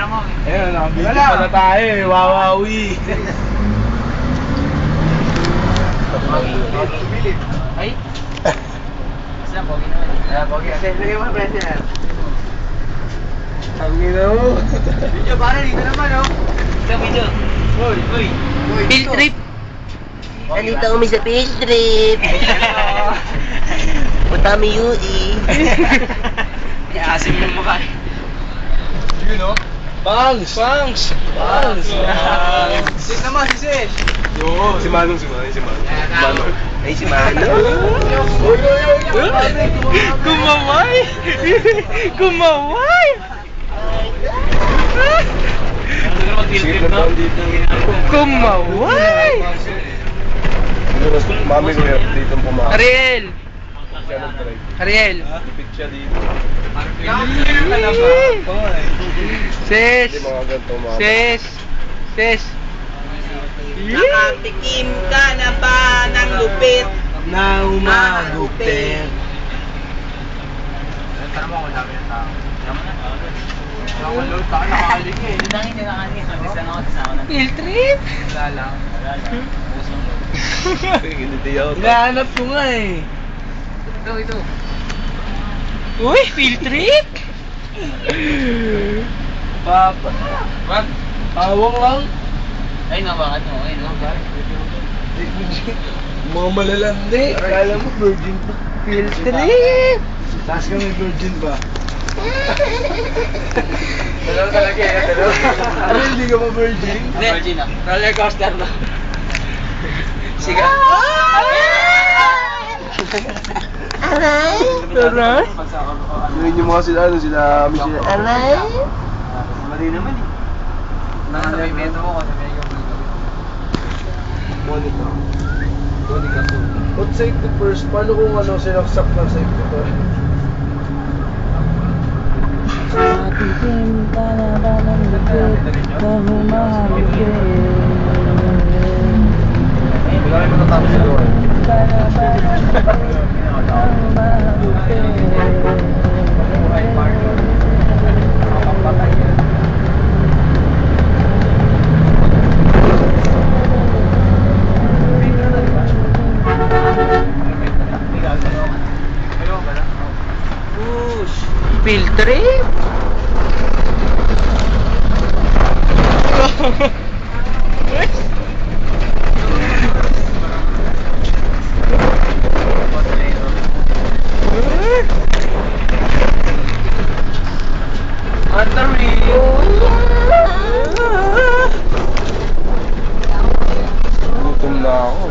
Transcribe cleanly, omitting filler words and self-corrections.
camera mo. Ayun, nakabidyo pala tayo eh. Wawawi. Ay? Basta, pogi naman. Pogi. Sige mo, president. Tangin na mo. Video, pare, dito naman, oh. Ito, video. Uy. Field trip. Nandito kami sa field trip. Punta kami UE. Iasim yung mukha. Yun o. Bangs! Sis naman, si Sis. Yo, si Manong. Manong. Ay, si Manong. Kumaway! Mag-field trip, no? Kumaway! Siguro, mami ko dito pumakas. Ariel! Siya nag-drive. Ariel! Ipit siya dito. Sis! Hindi mga ganito mga. Sis! Nakatikim ka na ba ng lupit? Na umagupit. Tara mo, wala ka ng tao. Tama na. Nakaload ka, nakakalig eh. Hindi na kanina. Field trip? Wala lang. Hindi ako. Hinahanap ko nga eh. Ito. Uy, field trip? Papa. Wag. Awang lang. Ay, nabakan mo. Ay, nabakan. Mga malalandi. Akala mo virgin pa. Field trip? Taas kami virgin pa. Dalawa talaga eh. Dalawa. Ano hindi ka pa virgin? Virgin ah. Roller coaster na. Siga. Aray? Yun yung mga sila Michelle. Aray? Mali naman eh. Nakasabay metro ko kasi may Monica. Put safety first. Paano kung sinaksak ng safety to? Matitim ka na ba ng lupit na humahagupit? Wala kayo matatapos siguro. Ka na ba ng lupit na humahagupit? Field trip? Gutom na ako.